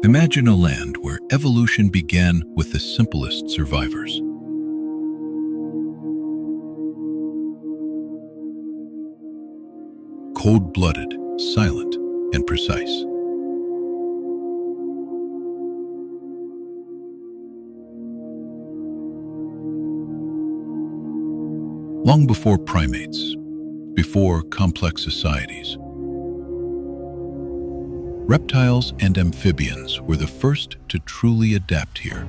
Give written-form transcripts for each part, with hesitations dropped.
Imagine a land where evolution began with the simplest survivors. Cold-blooded, silent, and precise. Long before primates, before complex societies, reptiles and amphibians were the first to truly adapt here.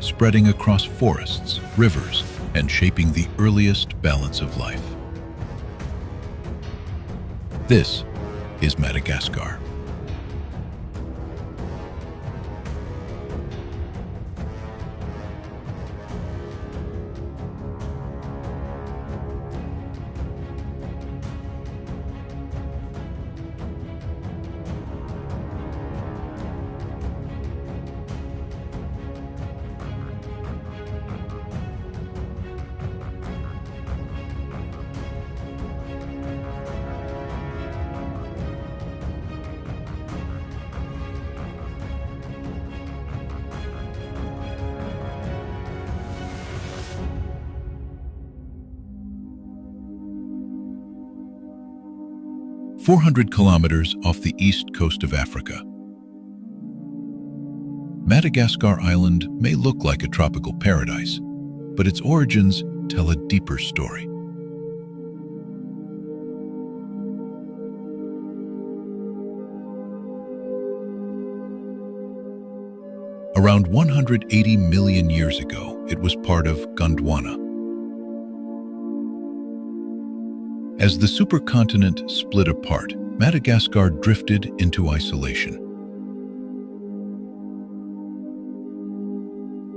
Spreading across forests, rivers, and shaping the earliest balance of life. This is Madagascar. "400 kilometers off the east coast of Africa. Madagascar Island may look like a tropical paradise, but its origins tell a deeper story. Around 180 million years ago, it was part of Gondwana. As the supercontinent split apart, Madagascar drifted into isolation,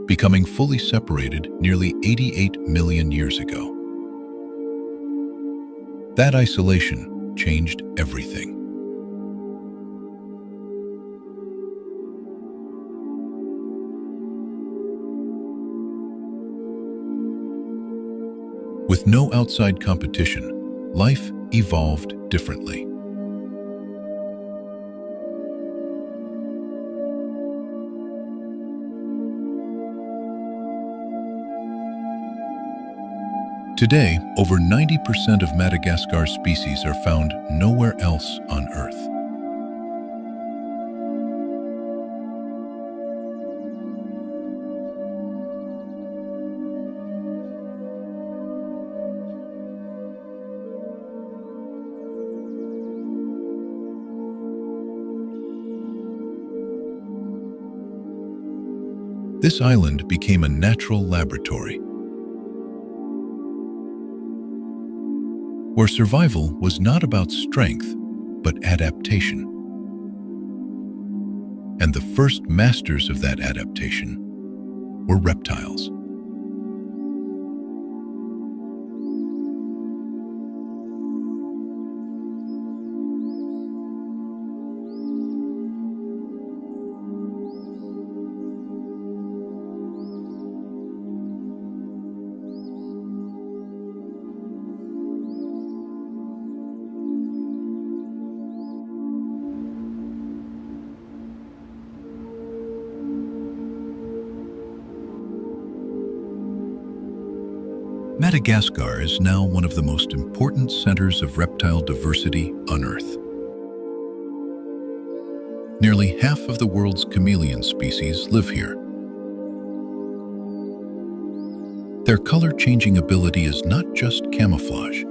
becoming fully separated nearly 88 million years ago. That isolation changed everything. With no outside competition, life evolved differently. Today, over 90% of Madagascar's species are found nowhere else on Earth. This island became a natural laboratory, where survival was not about strength, but adaptation. And the first masters of that adaptation were reptiles. Madagascar is now one of the most important centers of reptile diversity on Earth. Nearly half of the world's chameleon species live here. Their color-changing ability is not just camouflage.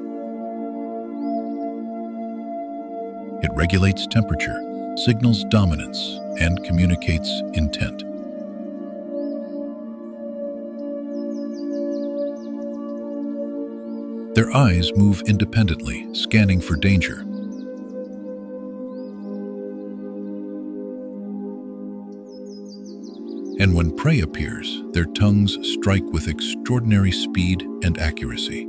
It regulates temperature, signals dominance, and communicates intent. Their eyes move independently, scanning for danger. And when prey appears, their tongues strike with extraordinary speed and accuracy.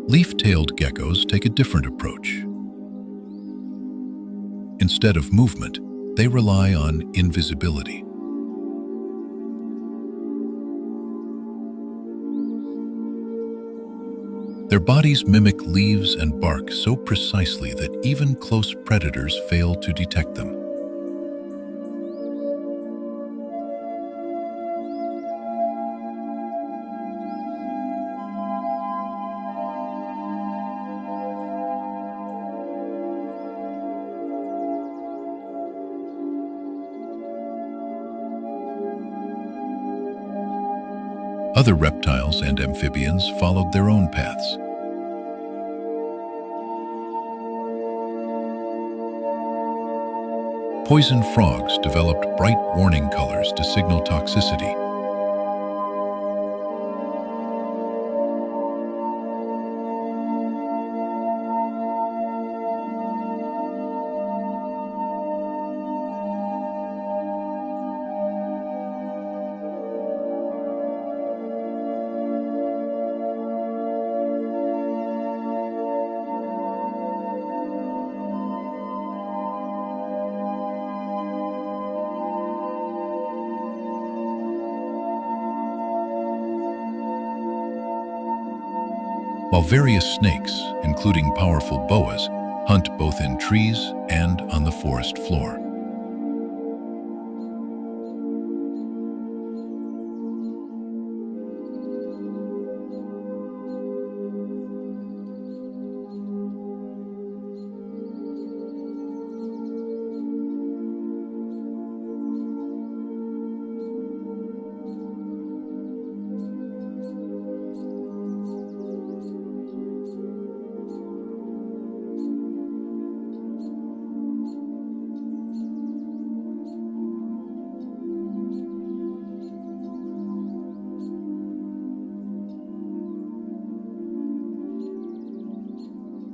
Leaf-tailed geckos take a different approach. Instead of movement, they rely on invisibility. Their bodies mimic leaves and bark so precisely that even close predators fail to detect them. Other reptiles and amphibians followed their own paths. Poison frogs developed bright warning colors to signal toxicity. While various snakes, including powerful boas, hunt both in trees and on the forest floor.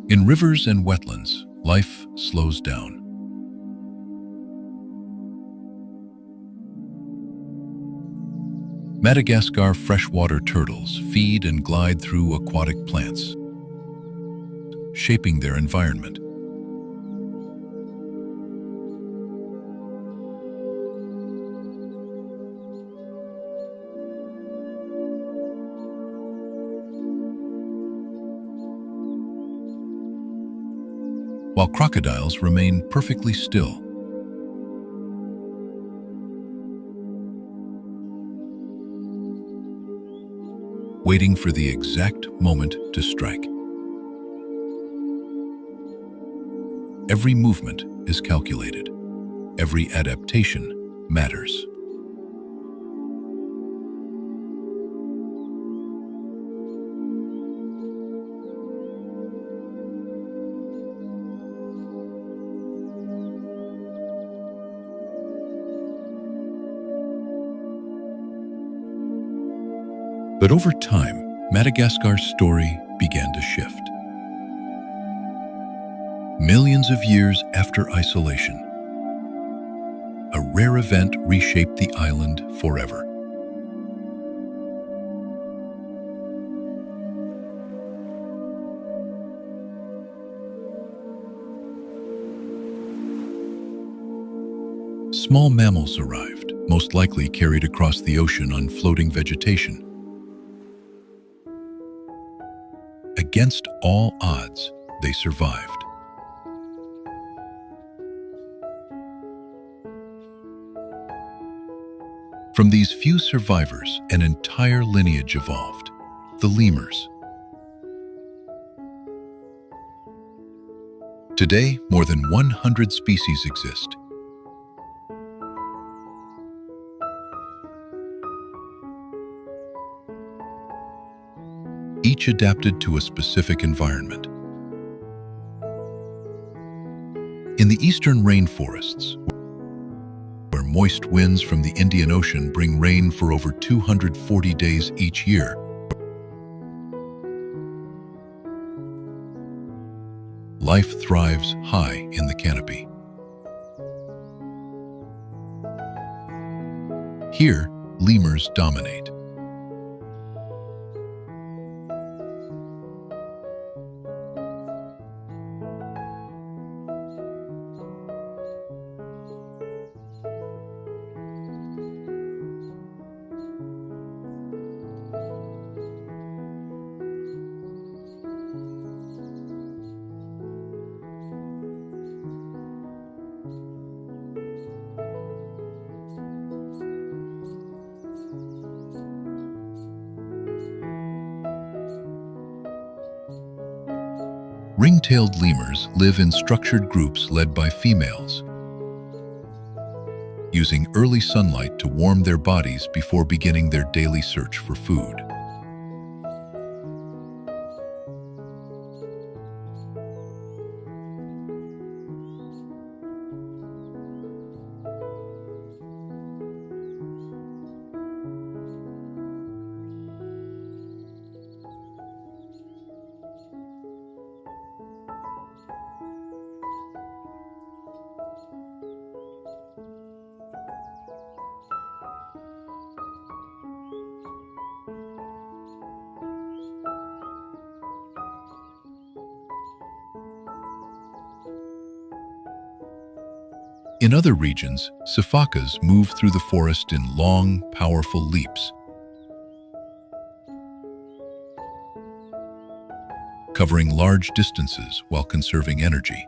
In rivers and wetlands, life slows down. Madagascar freshwater turtles feed and glide through aquatic plants, shaping their environment. While crocodiles remain perfectly still. Waiting for the exact moment to strike. Every movement is calculated. Every adaptation matters. But over time, Madagascar's story began to shift. Millions of years after isolation, a rare event reshaped the island forever. Small mammals arrived, most likely carried across the ocean on floating vegetation. Against all odds, they survived. From these few survivors, an entire lineage evolved, the lemurs. Today, more than 100 species exist. Each adapted to a specific environment. In the eastern rainforests, where moist winds from the Indian Ocean bring rain for over 240 days each year, life thrives high in the canopy. Here, lemurs dominate. Ring-tailed lemurs live in structured groups led by females, using early sunlight to warm their bodies before beginning their daily search for food. In other regions, sifakas move through the forest in long, powerful leaps, covering large distances while conserving energy.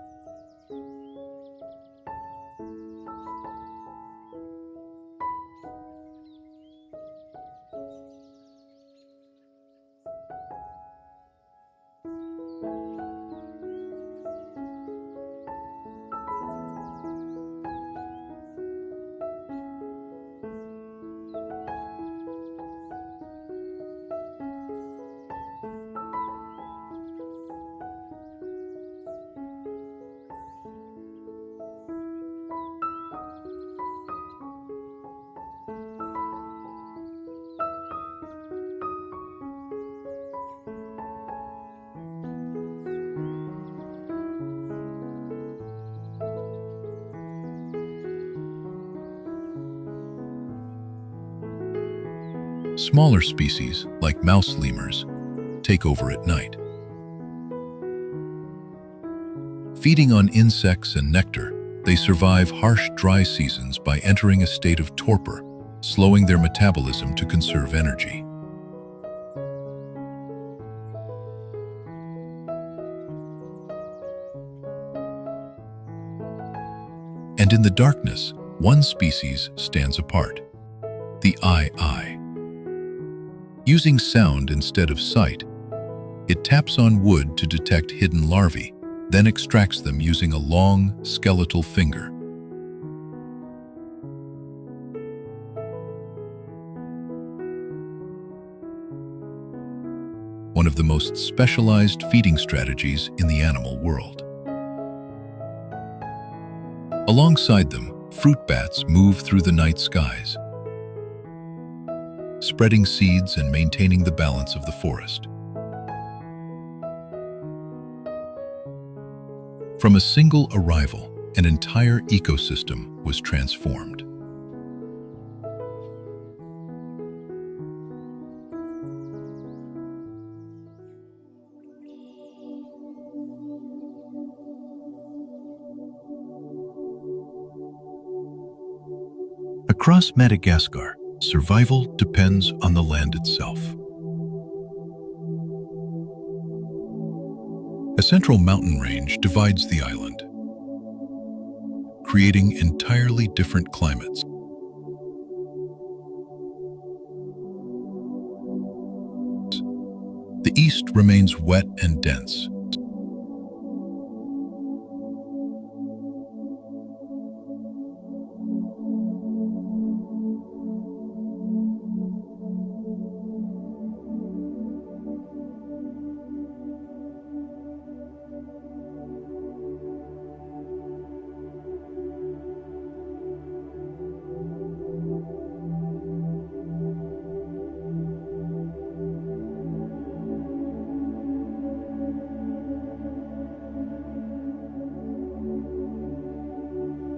Smaller species, like mouse lemurs, take over at night. Feeding on insects and nectar, they survive harsh dry seasons by entering a state of torpor, slowing their metabolism to conserve energy. And in the darkness, one species stands apart, the eye. Using sound instead of sight, it taps on wood to detect hidden larvae, then extracts them using a long, skeletal finger. One of the most specialized feeding strategies in the animal world. Alongside them, fruit bats move through the night skies, spreading seeds and maintaining the balance of the forest. From a single arrival, an entire ecosystem was transformed. Across Madagascar, survival depends on the land itself. A central mountain range divides the island, creating entirely different climates. east remains wet and dense.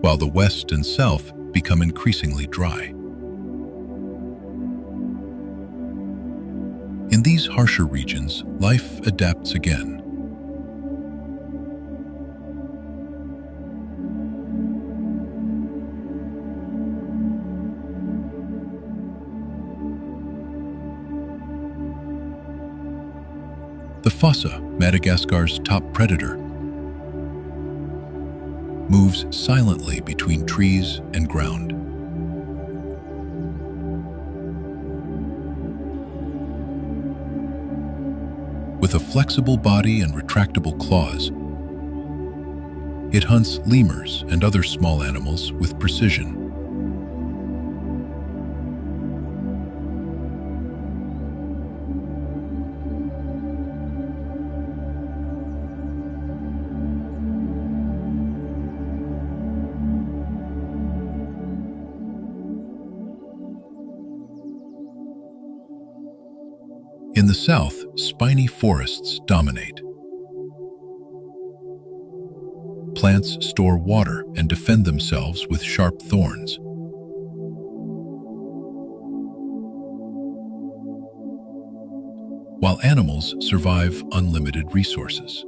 While the west and south become increasingly dry. In these harsher regions, life adapts again. The fossa, Madagascar's top predator, moves silently between trees and ground. With a flexible body and retractable claws, it hunts lemurs and other small animals with precision. In the south, spiny forests dominate. Plants store water and defend themselves with sharp thorns. While animals survive unlimited resources.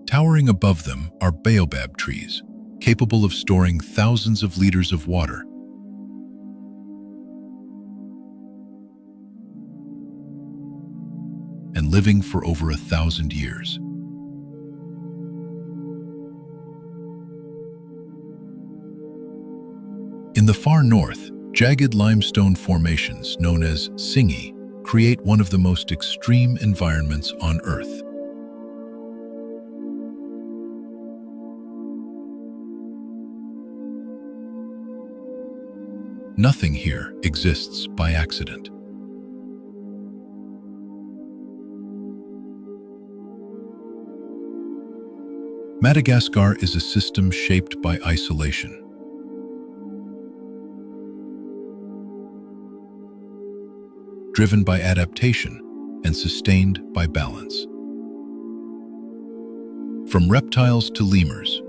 Towering above them are baobab trees, capable of storing thousands of liters of water. And living for over 1,000 years. In the far north, jagged limestone formations known as tsingy create one of the most extreme environments on Earth. Nothing here exists by accident. Madagascar is a system shaped by isolation. Driven by adaptation and sustained by balance. From reptiles to lemurs,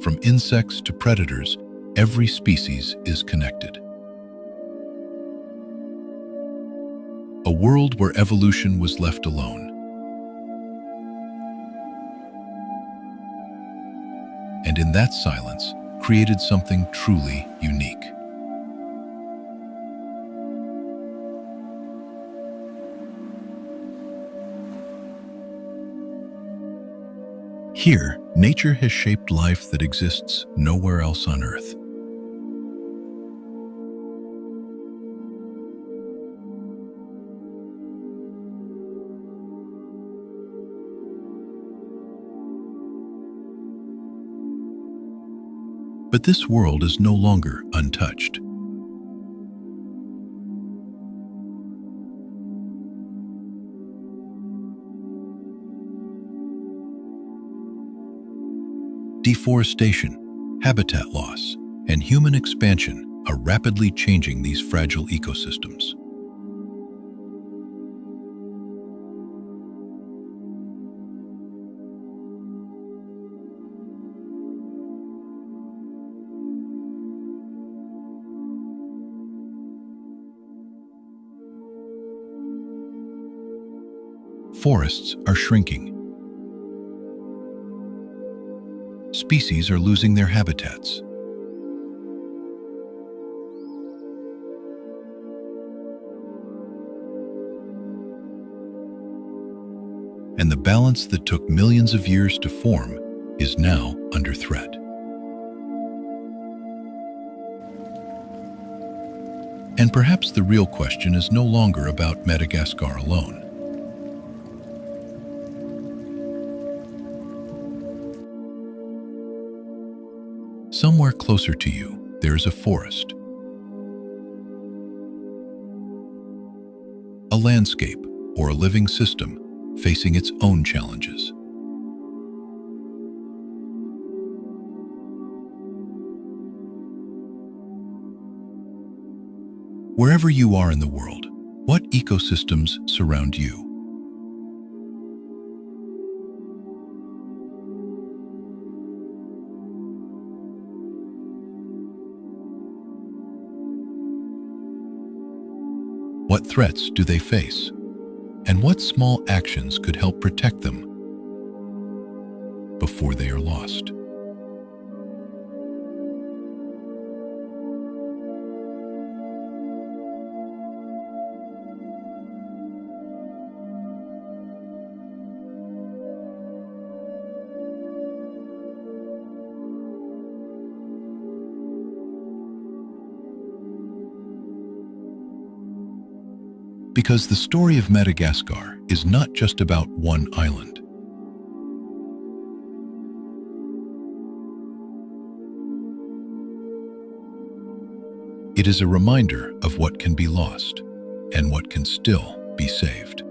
from insects to predators, every species is connected. A world where evolution was left alone. And in that silence, created something truly unique. Here, nature has shaped life that exists nowhere else on Earth. But this world is no longer untouched. Deforestation, habitat loss, and human expansion are rapidly changing these fragile ecosystems. Forests are shrinking. Species are losing their habitats. and the balance that took millions of years to form is now under threat. And perhaps the real question is no longer about Madagascar alone. Somewhere closer to you, there is a forest. A landscape or a living system facing its own challenges. Wherever you are in the world, what ecosystems surround you? What threats do they face? And what small actions could help protect them before they are lost? Because the story of Madagascar is not just about one island. It is a reminder of what can be lost and what can still be saved.